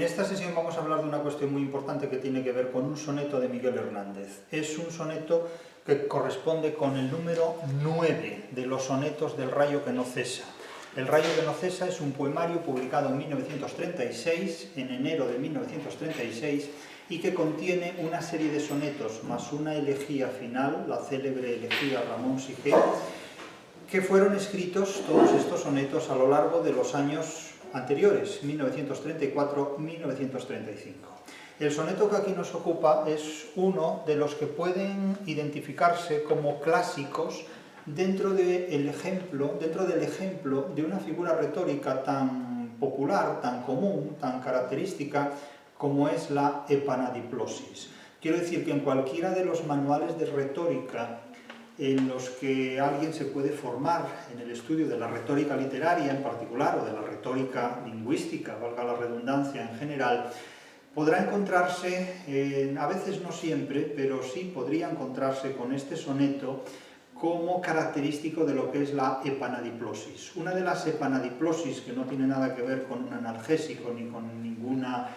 En esta sesión vamos a hablar de una cuestión muy importante que tiene que ver con un soneto de Miguel Hernández. Es un soneto que corresponde con el número 9 de los sonetos del Rayo que no cesa. El Rayo que no cesa es un poemario publicado en 1936, en enero de 1936, y que contiene una serie de sonetos más una elegía final, la célebre elegía Ramón Sige, que fueron escritos todos estos sonetos a lo largo de los años anteriores, 1934-1935. El soneto que aquí nos ocupa es uno de los que pueden identificarse como clásicos dentro del ejemplo de una figura retórica tan popular, tan común, tan característica como es la epanadiplosis. Quiero decir que en cualquiera de los manuales de retórica en los que alguien se puede formar en el estudio de la retórica literaria en particular, o de la retórica lingüística, valga la redundancia en general, podrá encontrarse, a veces no siempre, pero sí podría encontrarse con este soneto como característico de lo que es la epanadiplosis. Una de las epanadiplosis, que no tiene nada que ver con un analgésico ni con ninguna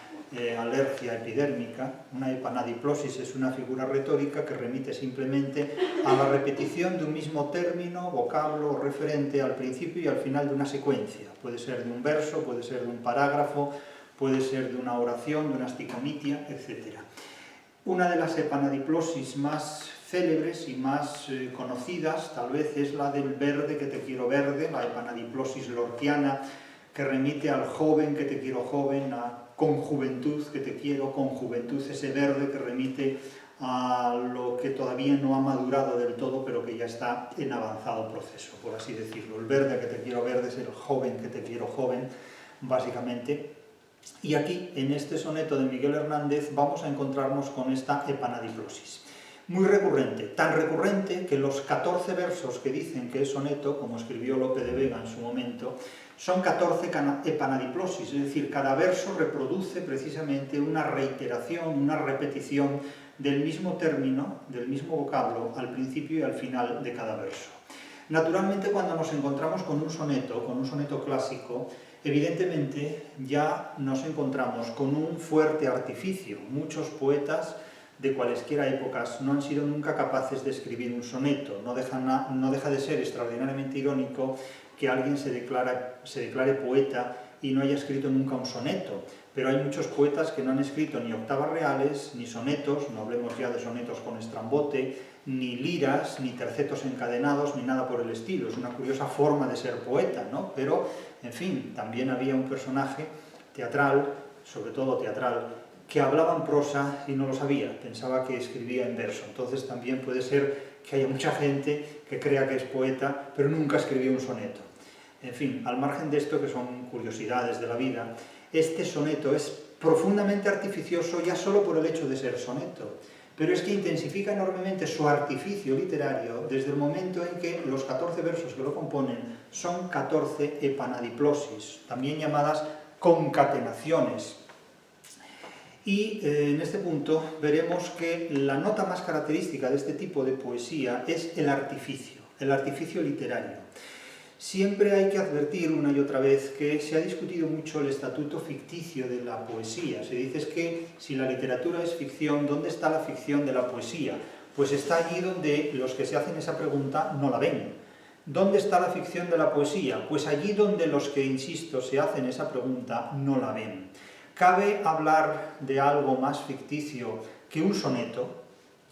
alergia epidérmica, una epanadiplosis es una figura retórica que remite simplemente a la repetición de un mismo término, vocablo o referente al principio y al final de una secuencia. Puede ser de un verso, puede ser de un parágrafo, puede ser de una oración, de una sticomitia, etc. Una de las epanadiplosis más célebres y más conocidas tal vez es la del verde que te quiero verde, la epanadiplosis lorquiana, que remite al joven que te quiero joven, a con juventud que te quiero, con juventud, ese verde que remite a lo que todavía no ha madurado del todo, pero que ya está en avanzado proceso, por así decirlo. El verde que te quiero verde es el joven que te quiero joven, básicamente. Y aquí, en este soneto de Miguel Hernández, vamos a encontrarnos con esta epanadiplosis. Muy recurrente, tan recurrente que los 14 versos que dicen que es soneto, como escribió Lope de Vega en su momento, son 14 epanadiplosis, es decir, cada verso reproduce precisamente una reiteración, una repetición del mismo término, del mismo vocablo, al principio y al final de cada verso. Naturalmente, cuando nos encontramos con un soneto clásico, evidentemente ya nos encontramos con un fuerte artificio. Muchos poetas de cualesquiera épocas no han sido nunca capaces de escribir un soneto. No deja de ser extraordinariamente irónico que alguien se declare poeta y no haya escrito nunca un soneto. Pero hay muchos poetas que no han escrito ni octavas reales, ni sonetos, no hablemos ya de sonetos con estrambote, ni liras, ni tercetos encadenados, ni nada por el estilo. Es una curiosa forma de ser poeta, ¿no? Pero, en fin, también había un personaje teatral, sobre todo teatral, que hablaba en prosa y no lo sabía, pensaba que escribía en verso. Entonces también puede ser que haya mucha gente que crea que es poeta, pero nunca escribió un soneto. En fin, al margen de esto, que son curiosidades de la vida, este soneto es profundamente artificioso ya solo por el hecho de ser soneto, pero es que intensifica enormemente su artificio literario desde el momento en que los 14 versos que lo componen son 14 epanadiplosis, también llamadas concatenaciones. Y en este punto veremos que la nota más característica de este tipo de poesía es el artificio literario. Siempre hay que advertir una y otra vez que se ha discutido mucho el estatuto ficticio de la poesía. Se dice que si la literatura es ficción, ¿dónde está la ficción de la poesía? Pues está allí donde los que se hacen esa pregunta no la ven. ¿Dónde está la ficción de la poesía? Pues allí donde los que, insisto, se hacen esa pregunta no la ven. ¿Cabe hablar de algo más ficticio que un soneto?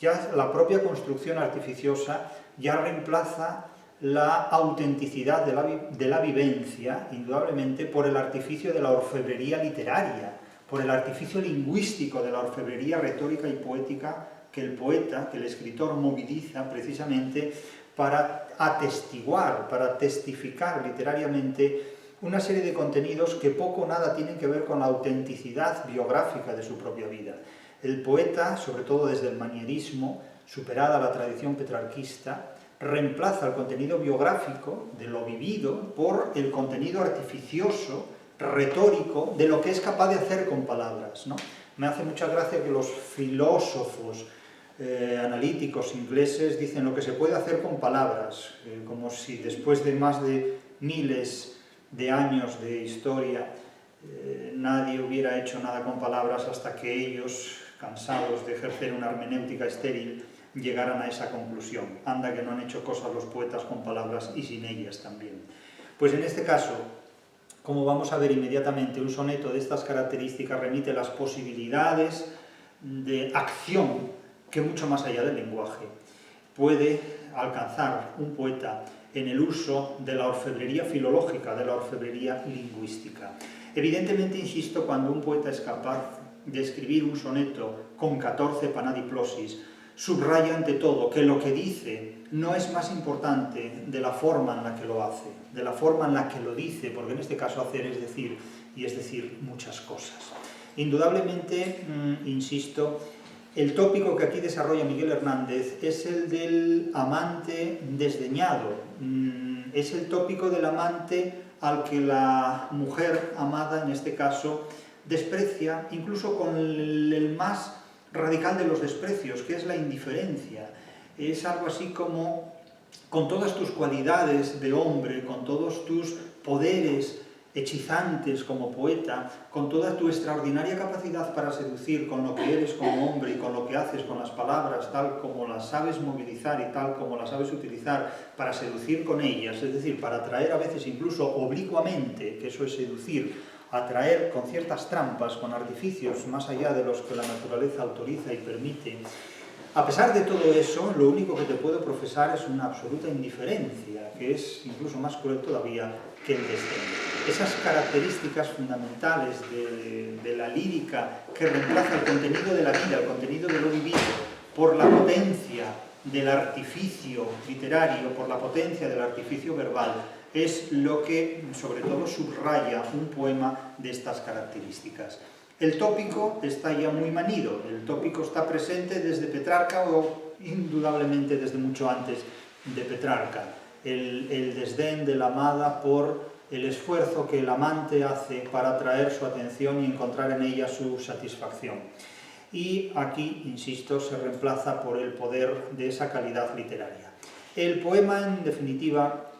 Ya la propia construcción artificiosa ya reemplaza la autenticidad de la vivencia, indudablemente, por el artificio de la orfebrería literaria, por el artificio lingüístico de la orfebrería retórica y poética que el poeta, que el escritor moviliza precisamente para atestiguar, para testificar literariamente una serie de contenidos que poco o nada tienen que ver con la autenticidad biográfica de su propia vida. El poeta, sobre todo desde el manierismo, superada la tradición petrarquista, reemplaza el contenido biográfico de lo vivido por el contenido artificioso, retórico, de lo que es capaz de hacer con palabras, ¿no? Me hace mucha gracia que los filósofos analíticos ingleses dicen lo que se puede hacer con palabras, como si después de más de miles de años de historia nadie hubiera hecho nada con palabras hasta que ellos, cansados de ejercer una hermenéutica estéril, llegaran a esa conclusión. Anda que no han hecho cosas los poetas con palabras y sin ellas también. Pues en este caso, como vamos a ver inmediatamente, un soneto de estas características remite las posibilidades de acción que mucho más allá del lenguaje puede alcanzar un poeta en el uso de la orfebrería filológica, de la orfebrería lingüística. Evidentemente, insisto, cuando un poeta es capaz de escribir un soneto con 14 panadiplosis, subraya ante todo que lo que dice no es más importante de la forma en la que lo hace, de la forma en la que lo dice, porque en este caso hacer es decir, y es decir muchas cosas. Indudablemente, insisto, el tópico que aquí desarrolla Miguel Hernández es el del amante desdeñado, es el tópico del amante al que la mujer amada, en este caso, desprecia, incluso con el más radical de los desprecios, que es la indiferencia. Es algo así como, con todas tus cualidades de hombre, con todos tus poderes hechizantes como poeta, con toda tu extraordinaria capacidad para seducir, con lo que eres como hombre y con lo que haces, con las palabras, tal como las sabes movilizar y tal como las sabes utilizar para seducir con ellas, es decir, para atraer a veces incluso oblicuamente, que eso es seducir, atraer con ciertas trampas, con artificios más allá de los que la naturaleza autoriza y permite. A pesar de todo eso, lo único que te puedo profesar es una absoluta indiferencia, que es incluso más cruel todavía que el desdén. Esas características fundamentales de la lírica que reemplaza el contenido de la vida, el contenido de lo vivido, por la potencia del artificio literario, por la potencia del artificio verbal, es lo que sobre todo subraya un poema de estas características. El tópico está ya muy manido, el tópico está presente desde Petrarca o indudablemente desde mucho antes de Petrarca. El desdén de la amada por el esfuerzo que el amante hace para atraer su atención y encontrar en ella su satisfacción. Y aquí, insisto, se reemplaza por el poder de esa calidad literaria. El poema, en definitiva,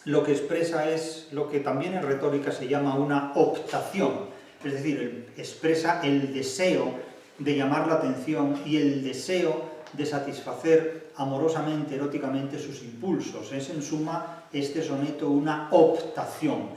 lo que expresa es lo que también en retórica se llama una optación, es decir, expresa el deseo de llamar la atención y el deseo de satisfacer amorosamente, eróticamente sus impulsos. Es en suma este soneto una optación,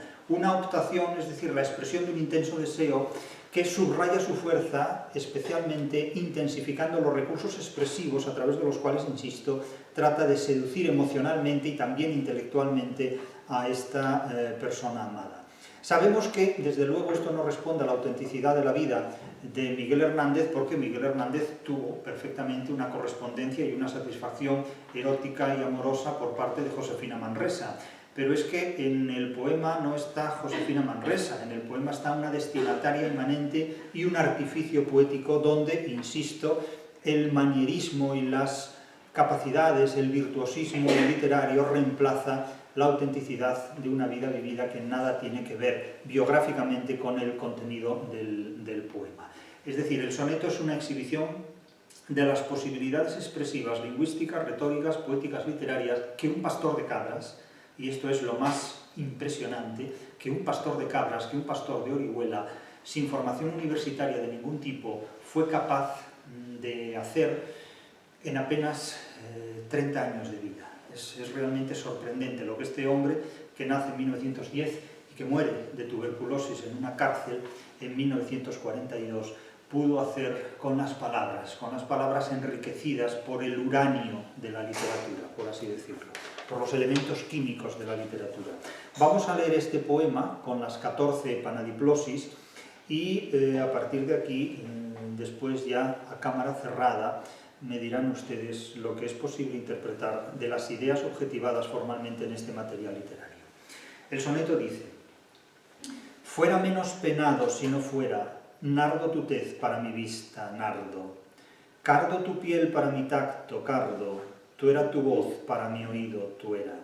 es decir, la expresión de un intenso deseo que subraya su fuerza, especialmente intensificando los recursos expresivos a través de los cuales, insisto, trata de seducir emocionalmente y también intelectualmente a esta persona amada. Sabemos que, desde luego, esto no responde a la autenticidad de la vida de Miguel Hernández, porque Miguel Hernández tuvo perfectamente una correspondencia y una satisfacción erótica y amorosa por parte de Josefina Manresa. Pero es que en el poema no está Josefina Manresa, en el poema está una destinataria inmanente y un artificio poético donde, insisto, el manierismo y las capacidades, el virtuosismo literario reemplaza la autenticidad de una vida vivida que nada tiene que ver biográficamente con el contenido del poema. Es decir, el soneto es una exhibición de las posibilidades expresivas, lingüísticas, retóricas, poéticas, literarias, que un pastor de cabras, y esto es lo más impresionante, que un pastor de cabras, que un pastor de Orihuela, sin formación universitaria de ningún tipo, fue capaz de hacer en apenas 30 años de vida. Es realmente sorprendente lo que este hombre, que nace en 1910 y que muere de tuberculosis en una cárcel en 1942, pudo hacer con las palabras enriquecidas por el uranio de la literatura, por así decirlo, por los elementos químicos de la literatura. Vamos a leer este poema con las 14 panadiplosis y a partir de aquí, después ya a cámara cerrada, me dirán ustedes lo que es posible interpretar de las ideas objetivadas formalmente en este material literario. El soneto dice: fuera menos penado si no fuera nardo tu tez para mi vista, nardo, cardo tu piel para mi tacto, cardo, tú era tu voz para mi oído, tú era.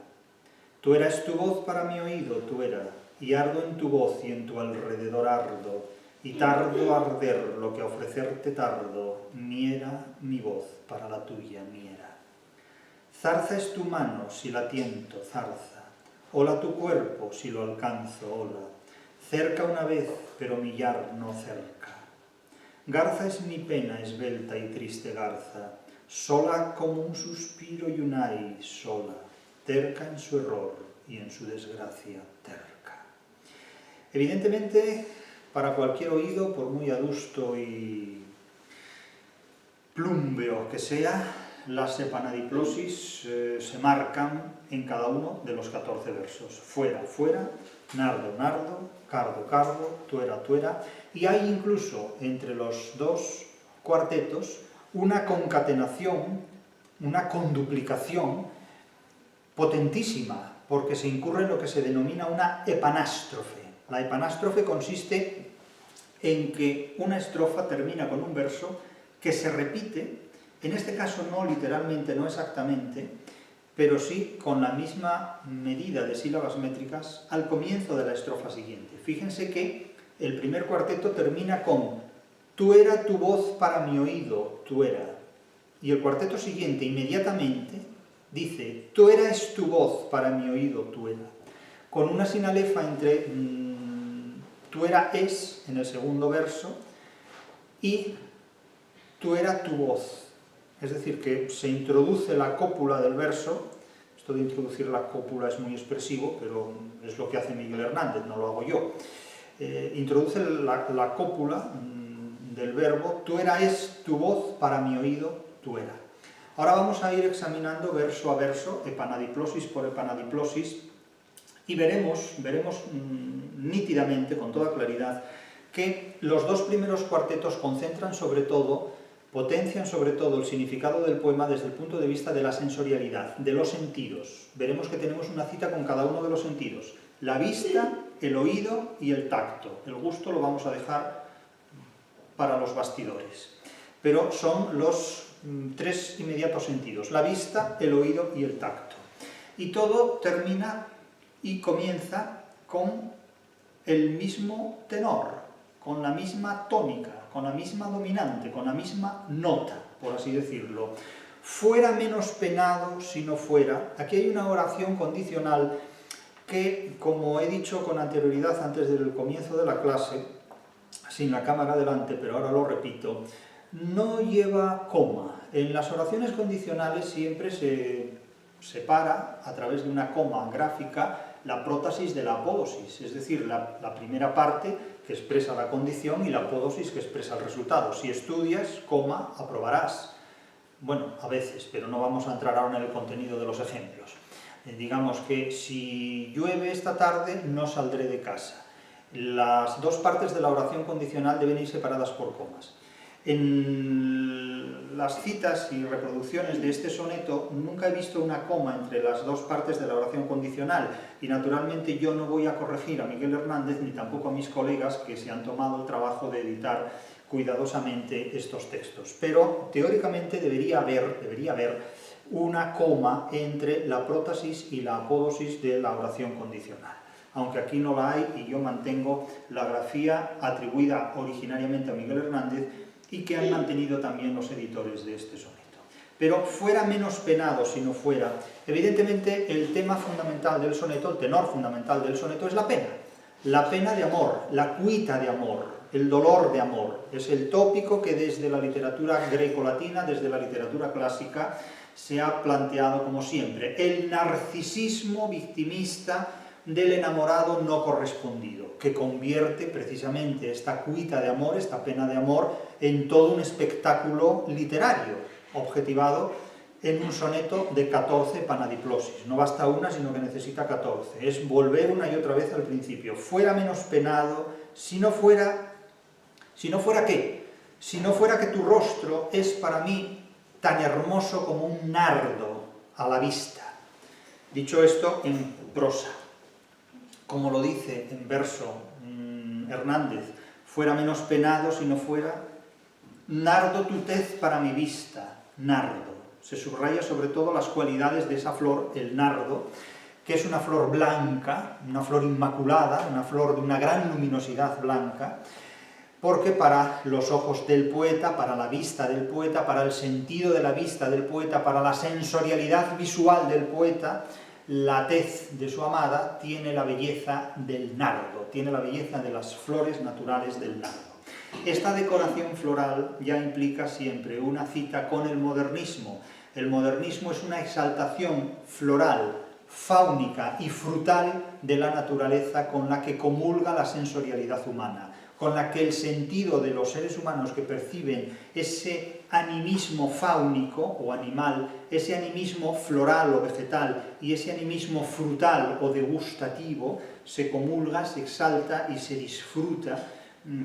Tú eras tu voz para mi oído, tú era, y ardo en tu voz y en tu alrededor ardo, y tardo arder lo que a ofrecerte tardo, miera mi voz para la tuya, miera. Zarza es tu mano si la tiento, zarza, ola tu cuerpo si lo alcanzo, ola. cerca una vez, pero millar no cerca. Garza es mi pena esbelta y triste garza, sola como un suspiro y un ay, sola, terca en su error y en su desgracia terca. Evidentemente, para cualquier oído, por muy adusto y plúmbeo que sea, las epanadiplosis se marcan en cada uno de los 14 versos. Fuera, fuera, nardo, nardo, cardo, cardo, tuera, tuera, y hay incluso entre los dos cuartetos una concatenación, una conduplicación potentísima, porque se incurre en lo que se denomina una epanástrofe. La epanástrofe consiste en que una estrofa termina con un verso que se repite, en este caso no literalmente, no exactamente, pero sí con la misma medida de sílabas métricas al comienzo de la estrofa siguiente. Fíjense que el primer cuarteto termina con «Tú era tu voz para mi oído, tú era». Y el cuarteto siguiente inmediatamente dice «Tú eras tu voz para mi oído, tú era», con una sinalefa entre «tú era es» en el segundo verso y «tú era tu voz». Es decir, que se introduce la cópula del verso. Esto de introducir la cópula es muy expresivo, pero es lo que hace Miguel Hernández, no lo hago yo. Introduce la cópula del verbo, tú eras tu voz para mi oído, tú era. Ahora vamos a ir examinando verso a verso, epanadiplosis por epanadiplosis, y veremos nítidamente, con toda claridad, que los dos primeros cuartetos concentran sobre todo, potencian sobre todo el significado del poema desde el punto de vista de la sensorialidad, de los sentidos. Veremos que tenemos una cita con cada uno de los sentidos. La vista, el oído y el tacto. El gusto lo vamos a dejar para los bastidores. Pero son los tres inmediatos sentidos. La vista, el oído y el tacto. Y todo termina y comienza con el mismo tenor, con la misma tónica, con la misma dominante, con la misma nota, por así decirlo. Fuera menos penado si no fuera. Aquí hay una oración condicional que, como he dicho con anterioridad antes del comienzo de la clase, sin la cámara delante, pero ahora lo repito, no lleva coma. En las oraciones condicionales siempre se separa, a través de una coma gráfica, la prótasis de la apódosis, es decir, la primera parte que expresa la condición y la apódosis que expresa el resultado. Si estudias, coma, aprobarás. Bueno, a veces, pero no vamos a entrar ahora en el contenido de los ejemplos. Digamos que si llueve esta tarde, no saldré de casa. Las dos partes de la oración condicional deben ir separadas por comas. En las citas y reproducciones de este soneto nunca he visto una coma entre las dos partes de la oración condicional y naturalmente yo no voy a corregir a Miguel Hernández ni tampoco a mis colegas que se han tomado el trabajo de editar cuidadosamente estos textos. Pero teóricamente debería haber una coma entre la prótasis y la apódosis de la oración condicional. Aunque aquí no la hay y yo mantengo la grafía atribuida originariamente a Miguel Hernández y que han mantenido también los editores de este soneto. Pero fuera menos penado si no fuera, evidentemente el tema fundamental del soneto, el tenor fundamental del soneto es la pena de amor, la cuita de amor, el dolor de amor. Es el tópico que desde la literatura greco-latina, desde la literatura clásica, se ha planteado como siempre, el narcisismo victimista del enamorado no correspondido, que convierte precisamente esta cuita de amor, esta pena de amor, en todo un espectáculo literario, objetivado en un soneto de 14 epanadiplosis. No basta una, sino que necesita 14. Es volver una y otra vez al principio. Fuera menos penado, si no fuera ¿qué? Si no fuera que tu rostro es para mí tan hermoso como un nardo a la vista. Dicho esto en prosa. Como lo dice en verso Hernández, fuera menos penado si no fuera, nardo tu tez para mi vista, nardo. Se subraya sobre todo las cualidades de esa flor, el nardo, que es una flor blanca, una flor inmaculada, una flor de una gran luminosidad blanca, porque para los ojos del poeta, para la vista del poeta, para el sentido de la vista del poeta, para la sensorialidad visual del poeta, la tez de su amada tiene la belleza del nardo. tiene la belleza de las flores naturales del nardo. Esta decoración floral ya implica siempre una cita con el modernismo. El modernismo es una exaltación floral, fáunica y frutal de la naturaleza con la que comulga la sensorialidad humana, con la que el sentido de los seres humanos que perciben ese animismo fáunico o animal, ese animismo floral o vegetal y ese animismo frutal o degustativo se comulga, se exalta y se disfruta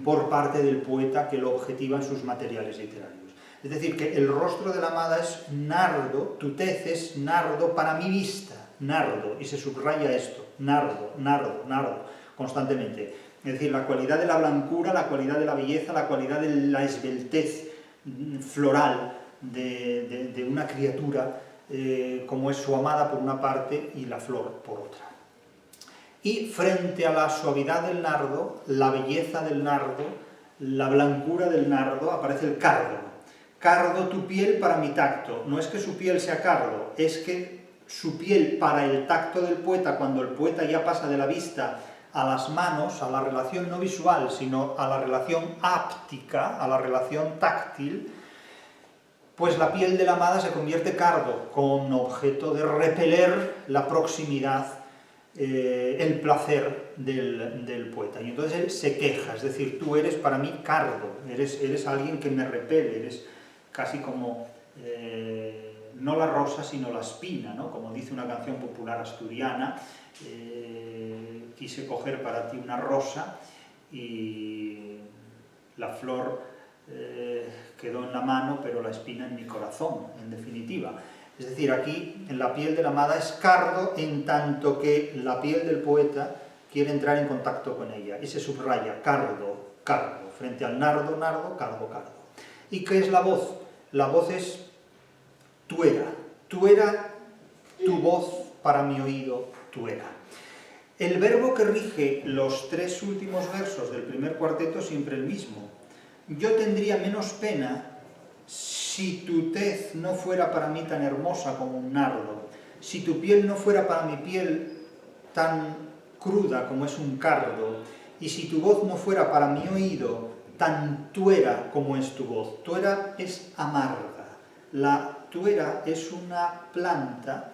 por parte del poeta que lo objetiva en sus materiales literarios. Es decir, que el rostro de la amada es nardo, tu tez es nardo para mi vista, nardo, y se subraya esto, nardo, nardo, nardo, constantemente. Es decir, la cualidad de la blancura, la cualidad de la belleza, la cualidad de la esbeltez floral de una criatura como es su amada por una parte y la flor por otra. Y frente a la suavidad del nardo, la belleza del nardo, la blancura del nardo, aparece el cardo. Cardo tu piel para mi tacto. No es que su piel sea cardo, es que su piel para el tacto del poeta, cuando el poeta ya pasa de la vista a las manos, a la relación no visual, sino a la relación áptica, a la relación táctil, pues la piel de la amada se convierte cardo, con objeto de repeler la proximidad, el placer del poeta. Y entonces él se queja, es decir, tú eres para mí cardo, eres alguien que me repele, eres casi como, no la rosa, sino la espina, ¿no? Como dice una canción popular asturiana, quise coger para ti una rosa y la flor quedó en la mano, pero la espina en mi corazón, en definitiva. Es decir, aquí en la piel de la amada es cardo, en tanto que la piel del poeta quiere entrar en contacto con ella, y se subraya cardo, cardo, frente al nardo, nardo, cardo, cardo. ¿Y qué es la voz? La voz es tuera, tu voz para mi oído, tuera. El verbo que rige los tres últimos versos del primer cuarteto es siempre el mismo. Yo tendría menos pena si tu tez no fuera para mí tan hermosa como un nardo, si tu piel no fuera para mi piel tan cruda como es un cardo, y si tu voz no fuera para mi oído tan tuera como es tu voz. Tuera es amarga. La tuera es una planta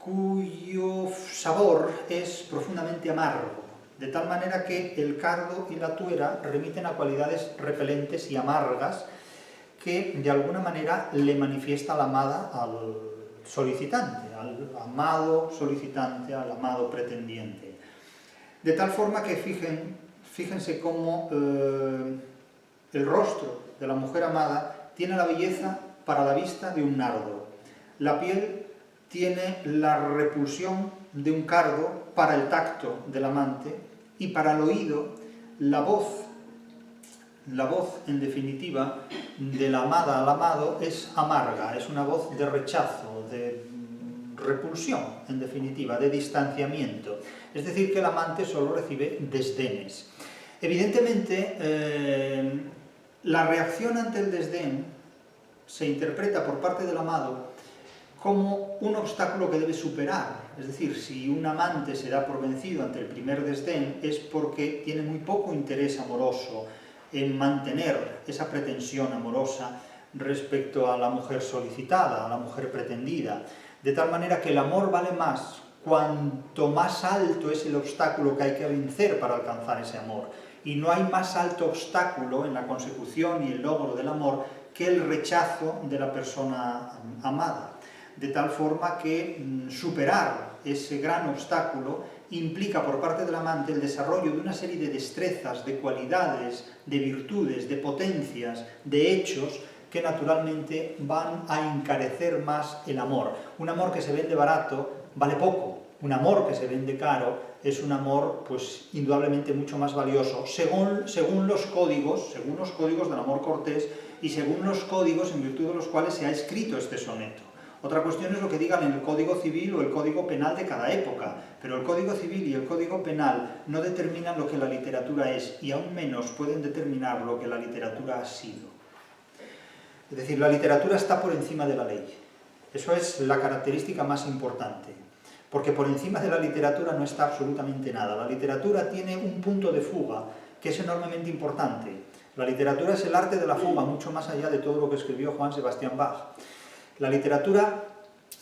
cuyo sabor es profundamente amargo, de tal manera que el cardo y la tuera remiten a cualidades repelentes y amargas que de alguna manera le manifiesta la amada al solicitante, al amado solicitante, al amado pretendiente. De tal forma que fíjense cómo el rostro de la mujer amada tiene la belleza para la vista de un nardo. La piel tiene la repulsión de un cardo para el tacto del amante, y para el oído la voz, en definitiva, de la amada al amado es amarga, es una voz de rechazo, de repulsión, en definitiva, de distanciamiento. Es decir, que el amante solo recibe desdenes. Evidentemente, la reacción ante el desdén se interpreta por parte del amado como un obstáculo que debe superar. Es decir, si un amante se da por vencido ante el primer desdén es porque tiene muy poco interés amoroso en mantener esa pretensión amorosa respecto a la mujer solicitada, a la mujer pretendida. De tal manera que el amor vale más cuanto más alto es el obstáculo que hay que vencer para alcanzar ese amor. Y no hay más alto obstáculo en la consecución y el logro del amor que el rechazo de la persona amada. De tal forma que superar ese gran obstáculo implica por parte del amante el desarrollo de una serie de destrezas, de cualidades, de virtudes, de potencias, de hechos que naturalmente van a encarecer más el amor. Un amor que se vende barato vale poco. Un amor que se vende caro es un amor, pues, indudablemente mucho más valioso, según los códigos del amor cortés y según los códigos en virtud de los cuales se ha escrito este soneto. Otra cuestión es lo que digan en el Código Civil o el Código Penal de cada época, pero el Código Civil y el Código Penal no determinan lo que la literatura es, y aún menos pueden determinar lo que la literatura ha sido. Es decir, la literatura está por encima de la ley. Eso es la característica más importante. porque por encima de la literatura no está absolutamente nada. La literatura tiene un punto de fuga que es enormemente importante. La literatura es el arte de la fuga, mucho más allá de todo lo que escribió Johann Sebastian Bach. La literatura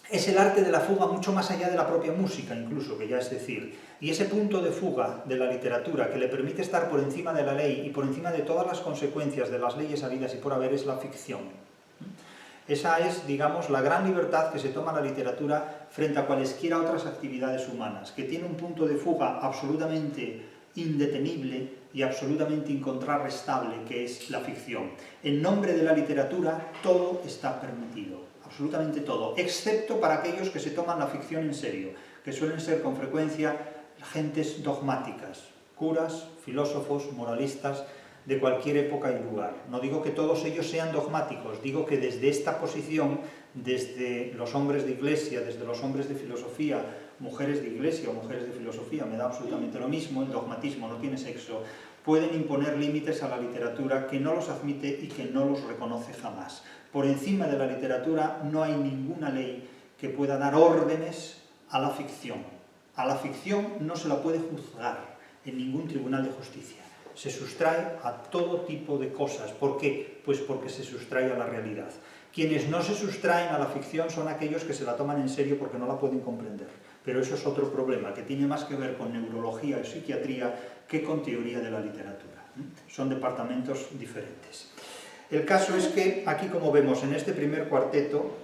es el arte de la fuga mucho más allá de la propia música, incluso, que ya es decir. Y ese punto de fuga de la literatura que le permite estar por encima de la ley y por encima de todas las consecuencias de las leyes habidas y por haber es la ficción. Esa es, digamos, la gran libertad que se toma la literatura frente a cualesquiera otras actividades humanas, que tiene un punto de fuga absolutamente indetenible y absolutamente incontrarrestable, que es la ficción. En nombre de la literatura todo está permitido. Absolutamente todo, excepto para aquellos que se toman la ficción en serio, que suelen ser con frecuencia gentes dogmáticas, curas, filósofos, moralistas, de cualquier época y lugar. No digo que todos ellos sean dogmáticos, digo que desde esta posición, desde los hombres de iglesia, desde los hombres de filosofía, mujeres de iglesia o mujeres de filosofía, me da absolutamente lo mismo, el dogmatismo no tiene sexo, pueden imponer límites a la literatura que no los admite y que no los reconoce jamás. Por encima de la literatura no hay ninguna ley que pueda dar órdenes a la ficción. A la ficción no se la puede juzgar en ningún tribunal de justicia. Se sustrae a todo tipo de cosas. ¿Por qué? Pues porque se sustrae a la realidad. Quienes no se sustraen a la ficción son aquellos que se la toman en serio porque no la pueden comprender. Pero eso es otro problema, que tiene más que ver con neurología y psiquiatría que con teoría de la literatura. Son departamentos diferentes. El caso es que aquí, como vemos en este primer cuarteto,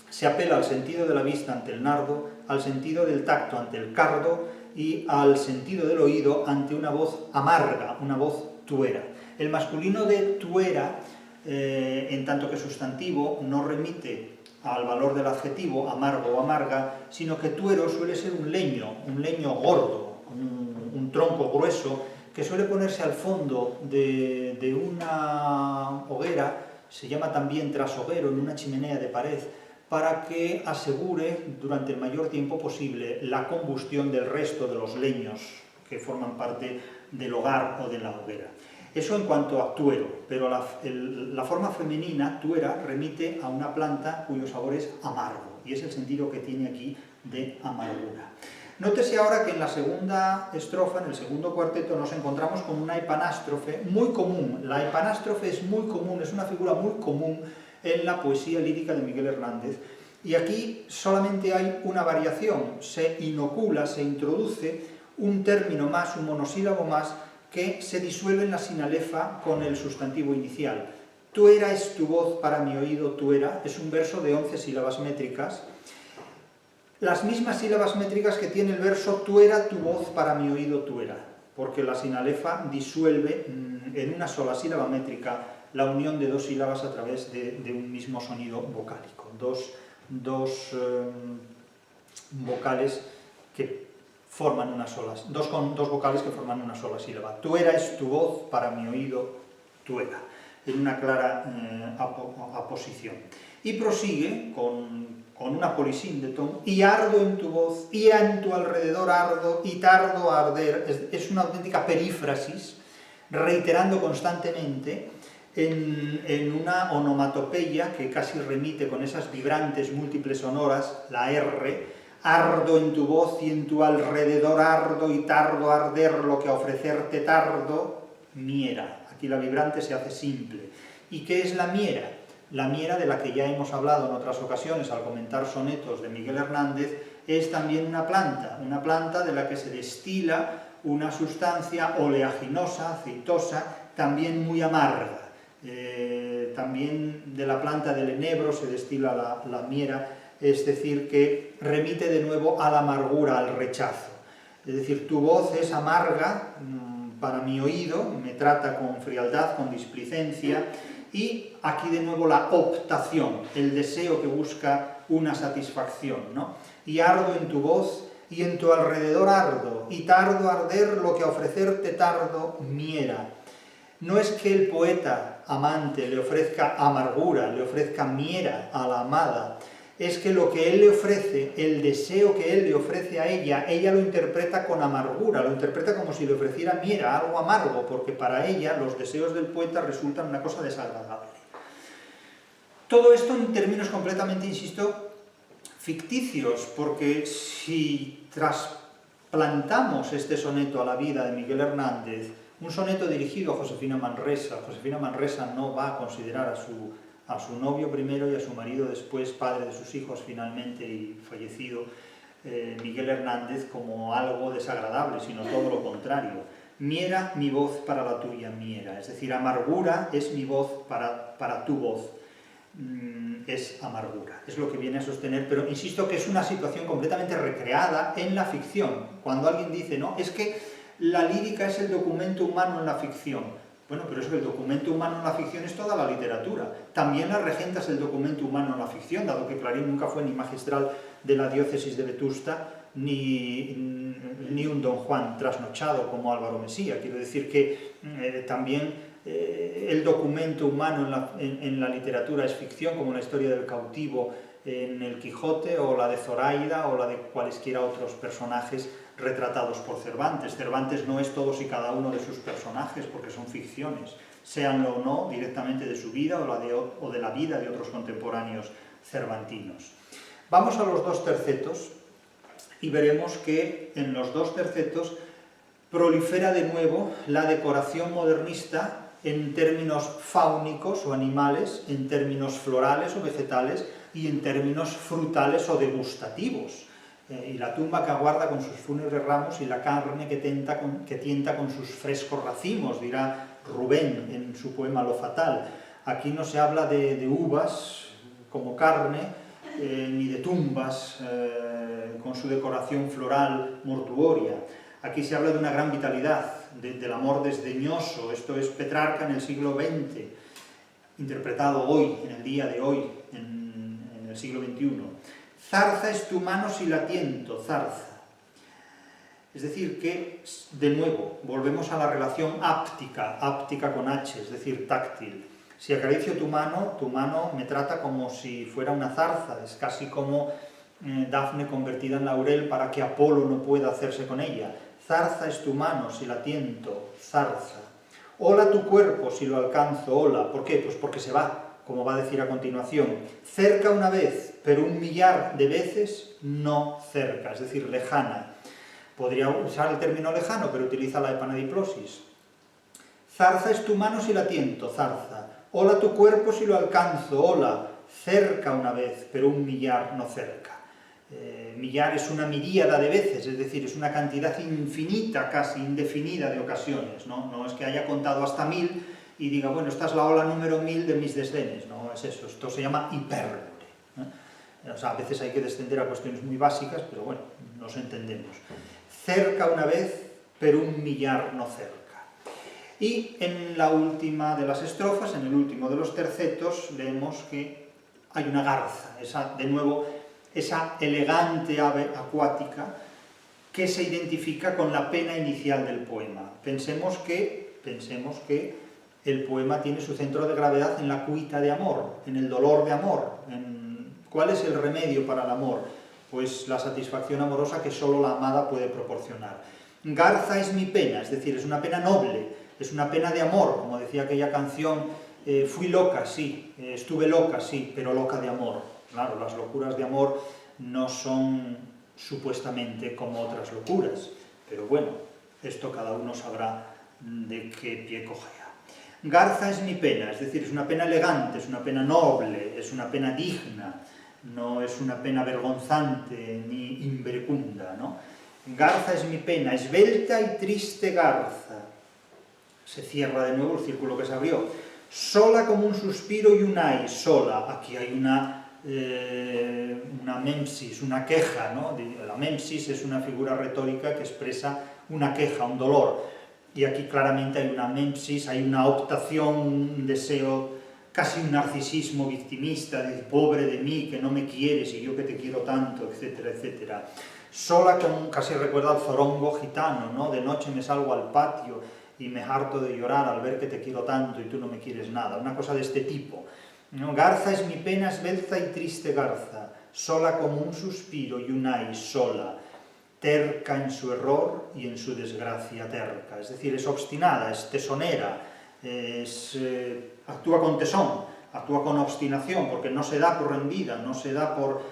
se apela al sentido de la vista ante el nardo, al sentido del tacto ante el cardo y al sentido del oído ante una voz amarga, una voz tuera. El masculino de tuera, en tanto que sustantivo, no remite al valor del adjetivo, amargo o amarga, sino que tuero suele ser un leño gordo, un tronco grueso, que suele ponerse al fondo de una hoguera, se llama también trashoguero, en una chimenea de pared, para que asegure durante el mayor tiempo posible la combustión del resto de los leños que forman parte del hogar o de la hoguera. Eso en cuanto a tuero, pero la forma femenina, tuera, remite a una planta cuyo sabor es amargo, y es el sentido que tiene aquí de amargura. Nótese ahora que en la segunda estrofa, en el segundo cuarteto, nos encontramos con una epanástrofe muy común. La epanástrofe es muy común, es una figura muy común en la poesía lírica de Miguel Hernández, y aquí solamente hay una variación, se inocula, se introduce un término más, un monosílabo más, que se disuelve en la sinalefa con el sustantivo inicial. Tuera es tu voz para mi oído, tuera, es un verso de 11 sílabas métricas, las mismas sílabas métricas que tiene el verso tuera tu voz para mi oído, tuera, porque la sinalefa disuelve en una sola sílaba métrica la unión de dos sílabas a través de un mismo sonido vocálico, dos vocales que forman una sola, dos vocales que forman una sola sílaba. Tuera es tu voz para mi oído, tuera, en una clara aposición. Y prosigue con una polisíndeton, y ardo en tu voz, y en tu alrededor ardo, y tardo a arder. Es una auténtica perífrasis, reiterando constantemente en una onomatopeya que casi remite con esas vibrantes múltiples sonoras, la R, ardo en tu voz y en tu alrededor ardo, y tardo a arder lo que a ofrecerte tardo, miera. Aquí la vibrante se hace simple. ¿Y qué es la miera? La miera, de la que ya hemos hablado en otras ocasiones al comentar sonetos de Miguel Hernández, es también una planta de la que se destila una sustancia oleaginosa, aceitosa, también muy amarga. También de la planta del enebro se destila la miera, es decir, que remite de nuevo a la amargura, al rechazo. Es decir, tu voz es amarga para mi oído, me trata con frialdad, con displicencia, y aquí de nuevo la optación, el deseo que busca una satisfacción, ¿no? Y ardo en tu voz, y en tu alrededor ardo, y tardo a arder lo que a ofrecerte tardo miera. No es que el poeta amante le ofrezca amargura, le ofrezca miera a la amada, es que lo que él le ofrece, el deseo que él le ofrece a ella lo interpreta con amargura, lo interpreta como si le ofreciera miera, algo amargo, porque para ella los deseos del poeta resultan una cosa desagradable. Todo esto en términos completamente, insisto, Ficticios, porque si trasplantamos este soneto a la vida de Miguel Hernández, un soneto dirigido a Josefina Manresa no va a considerar a su novio primero y a su marido después, padre de sus hijos finalmente y fallecido, Miguel Hernández, como algo desagradable, sino todo lo contrario. Miera mi voz para la tuya, miera. Es decir, amargura es mi voz para tu voz. Es amargura, es lo que viene a sostener, pero insisto que es una situación completamente recreada en la ficción. Cuando alguien dice, no, es que la lírica es el documento humano en la ficción. Bueno, pero es que el documento humano en la ficción es toda la literatura. También la regenta es el documento humano en la ficción, dado que Clarín nunca fue ni magistral de la diócesis de Vetusta, ni un Don Juan trasnochado como Álvaro Mesía. Quiero decir que también el documento humano en la literatura es ficción, como la historia del cautivo en El Quijote, o la de Zoraida, o la de cualesquiera otros personajes retratados por Cervantes. Cervantes no es todos y cada uno de sus personajes, porque son ficciones, seanlo o no directamente de su vida o de la vida de otros contemporáneos cervantinos. Vamos a los dos tercetos y veremos que en los dos tercetos prolifera de nuevo la decoración modernista en términos fáunicos o animales, en términos florales o vegetales y en términos frutales o degustativos. Y la tumba que aguarda con sus fúnebres ramos y la carne que tienta con sus frescos racimos, dirá Rubén en su poema Lo Fatal. Aquí no se habla de uvas como carne, ni de tumbas con su decoración floral mortuoria. Aquí se habla de una gran vitalidad, del amor desdeñoso. Esto es Petrarca en el siglo XX, interpretado hoy, en el día de hoy, en el siglo XXI. Zarza es tu mano si la tiento, zarza. Es decir, que, de nuevo, volvemos a la relación áptica con H, es decir, táctil. Si acaricio tu mano me trata como si fuera una zarza, es casi como Dafne convertida en laurel para que Apolo no pueda hacerse con ella. Zarza es tu mano si la tiento, zarza. Ola tu cuerpo si lo alcanzo, ola. ¿Por qué? Pues porque se va, como va a decir a continuación. Cerca una vez, pero 1.000.000 de veces no cerca, es decir, lejana. Podría usar el término lejano, pero utiliza la epanadiplosis. Zarza es tu mano si la tiento, zarza. Ola tu cuerpo si lo alcanzo, ola. Cerca una vez, pero 1.000.000 no cerca. Millar es una miríada de veces, es decir, es una cantidad infinita, casi indefinida de ocasiones, ¿no? No es que haya contado hasta 1.000 y diga, bueno, esta es la ola número 1.000 de mis desdenes, no es eso, esto se llama hipérbole, ¿eh? O sea, a veces hay que descender a cuestiones muy básicas, pero bueno, nos entendemos. Cerca una vez, pero 1.000.000 no cerca. Y en la última de las estrofas, en el último de los tercetos, leemos que hay una garza, de nuevo, esa elegante ave acuática que se identifica con la pena inicial del poema. Pensemos que el poema tiene su centro de gravedad en la cuita de amor, en el dolor de amor. ¿Cuál es el remedio para el amor? Pues la satisfacción amorosa que solo la amada puede proporcionar. Garza es mi pena, es decir, es una pena noble, es una pena de amor, como decía aquella canción, fui loca, sí, estuve loca, sí, pero loca de amor. Claro, las locuras de amor no son supuestamente como otras locuras, pero bueno, esto cada uno sabrá de qué pie cojea. Garza es mi pena, es decir, es una pena elegante, es una pena noble, es una pena digna, no es una pena vergonzante ni imbercunda, ¿no? Garza es mi pena, esbelta y triste garza. Se cierra de nuevo el círculo que se abrió. Sola como un suspiro y un ay, sola. Aquí hay una mempsis, una queja, ¿no? La mempsis es una figura retórica que expresa una queja, un dolor. Y aquí claramente hay una mempsis, hay una optación, un deseo, casi un narcisismo victimista, de pobre de mí, que no me quieres y yo que te quiero tanto, etcétera, etcétera. Sola como, casi recuerda al zorongo gitano, ¿no? De noche me salgo al patio y me harto de llorar al ver que te quiero tanto y tú no me quieres nada. Una cosa de este tipo. ¿No? Garza es mi pena, esbelta y triste garza, sola como un suspiro y un ay, sola, terca en su error y en su desgracia terca. Es decir, es obstinada, es tesonera, actúa con tesón, actúa con obstinación, porque no se da por rendida, no se da por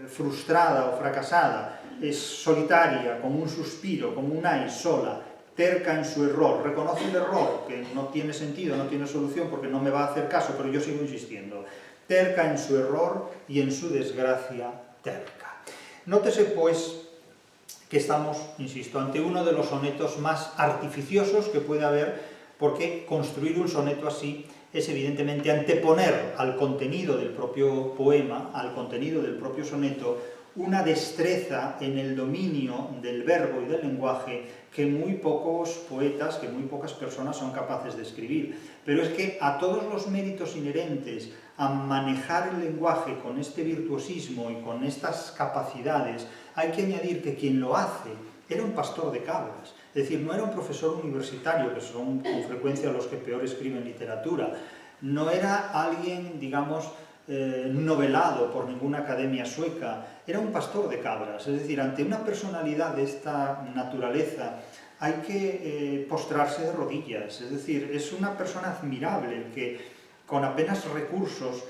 frustrada o fracasada, es solitaria, como un suspiro, como un ay, sola, terca en su error, reconoce el error, que no tiene sentido, no tiene solución porque no me va a hacer caso, pero yo sigo insistiendo, terca en su error y en su desgracia terca. Nótese, pues, que estamos, insisto, ante uno de los sonetos más artificiosos que puede haber, porque construir un soneto así es evidentemente anteponer al contenido del propio poema, al contenido del propio soneto, una destreza en el dominio del verbo y del lenguaje que muy pocos poetas, que muy pocas personas son capaces de escribir. Pero es que a todos los méritos inherentes a manejar el lenguaje con este virtuosismo y con estas capacidades, hay que añadir que quien lo hace era un pastor de cabras. Es decir, no era un profesor universitario, que son con frecuencia los que peor escriben literatura, no era alguien, digamos, novelado por ninguna academia sueca, era un pastor de cabras. Es decir, ante una personalidad de esta naturaleza hay que postrarse de rodillas. Es decir, es una persona admirable que con apenas recursos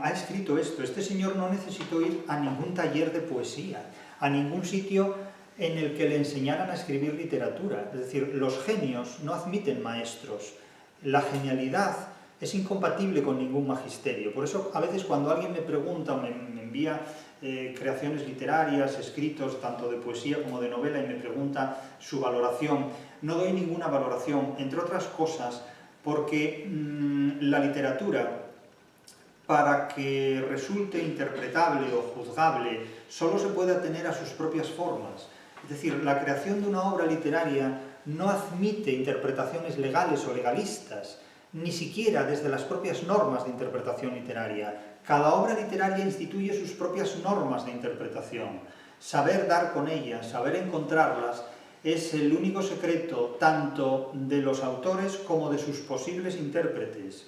ha escrito esto. Este señor no necesitó ir a ningún taller de poesía, a ningún sitio en el que le enseñaran a escribir literatura. Es decir, los genios no admiten maestros. La genialidad es incompatible con ningún magisterio. Por eso, a veces cuando alguien me pregunta o me envía creaciones literarias, escritos, tanto de poesía como de novela, y me pregunta su valoración, no doy ninguna valoración, entre otras cosas, porque la literatura, para que resulte interpretable o juzgable, solo se puede atener a sus propias formas. Es decir, la creación de una obra literaria no admite interpretaciones legales o legalistas, ni siquiera desde las propias normas de interpretación literaria. Cada obra literaria instituye sus propias normas de interpretación. Saber dar con ellas, saber encontrarlas, es el único secreto tanto de los autores como de sus posibles intérpretes.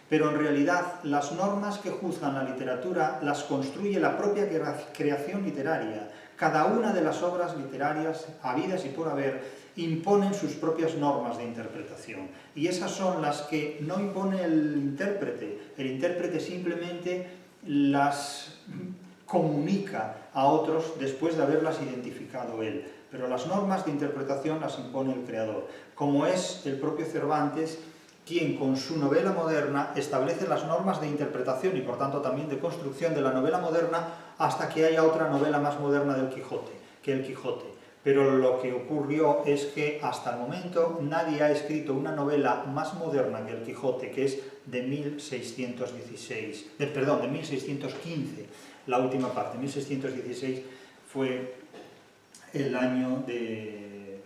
Pero en realidad las normas que juzgan la literatura las construye la propia creación literaria. Cada una de las obras literarias, habidas y por haber, imponen sus propias normas de interpretación. Y esas son las que no impone el intérprete. El intérprete simplemente las comunica a otros después de haberlas identificado él. Pero las normas de interpretación las impone el creador, como es el propio Cervantes, quien con su novela moderna establece las normas de interpretación y por tanto también de construcción de la novela moderna hasta que haya otra novela más moderna del Quijote, que el Quijote. Pero lo que ocurrió es que hasta el momento nadie ha escrito una novela más moderna que el Quijote, que es de 1615, la última parte. 1616 fue el año de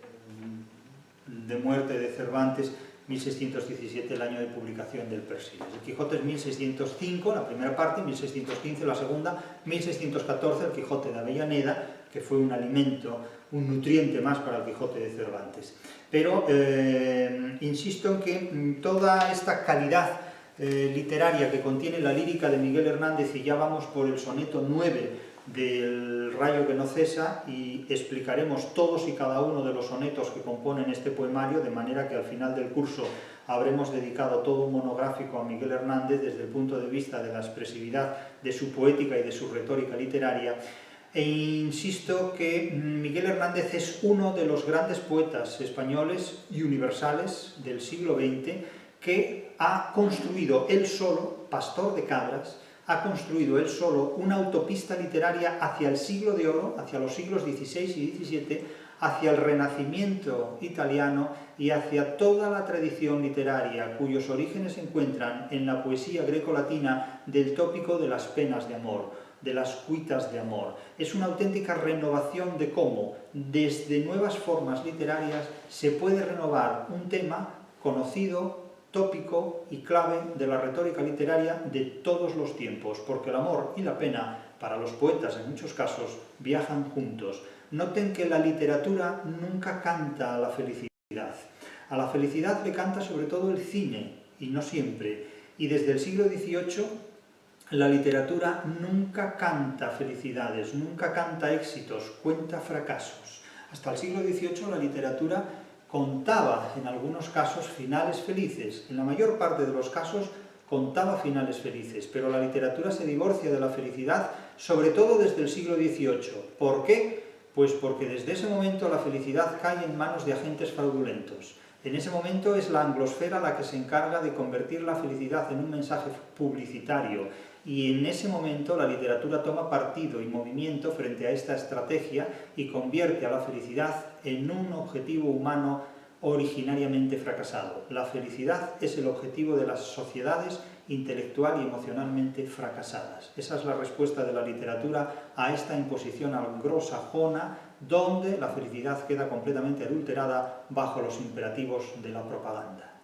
muerte de Cervantes, 1617 el año de publicación del Persiles. El Quijote es 1605, la primera parte, 1615 la segunda, 1614 el Quijote de Avellaneda, que fue un alimento, un nutriente más para el Quijote de Cervantes. Pero insisto en que toda esta calidad literaria que contiene la lírica de Miguel Hernández, y ya vamos por el soneto 9 del Rayo que no cesa, y explicaremos todos y cada uno de los sonetos que componen este poemario, de manera que al final del curso habremos dedicado todo un monográfico a Miguel Hernández desde el punto de vista de la expresividad de su poética y de su retórica literaria. E insisto que Miguel Hernández es uno de los grandes poetas españoles y universales del siglo XX que ha construido él solo, pastor de cabras, ha construido él solo una autopista literaria hacia el siglo de oro, hacia los siglos XVI y XVII, hacia el Renacimiento italiano y hacia toda la tradición literaria cuyos orígenes se encuentran en la poesía grecolatina del tópico de las penas de amor, de las cuitas de amor. Es una auténtica renovación de cómo, desde nuevas formas literarias, se puede renovar un tema conocido, tópico y clave de la retórica literaria de todos los tiempos, porque el amor y la pena, para los poetas en muchos casos, viajan juntos. Noten que la literatura nunca canta a la felicidad. A la felicidad le canta sobre todo el cine, y no siempre. Y desde el siglo XVIII la literatura nunca canta felicidades, nunca canta éxitos, cuenta fracasos. Hasta el siglo XVIII la literatura contaba en algunos casos finales felices, en la mayor parte de los casos contaba finales felices, pero la literatura se divorcia de la felicidad, sobre todo desde el siglo XVIII. ¿Por qué? Pues porque desde ese momento la felicidad cae en manos de agentes fraudulentos. En ese momento es la anglosfera la que se encarga de convertir la felicidad en un mensaje publicitario, y en ese momento la literatura toma partido y movimiento frente a esta estrategia y convierte a la felicidad en un objetivo humano originariamente fracasado. La felicidad es el objetivo de las sociedades intelectual y emocionalmente fracasadas. Esa es la respuesta de la literatura a esta imposición anglosajona, donde la felicidad queda completamente adulterada bajo los imperativos de la propaganda.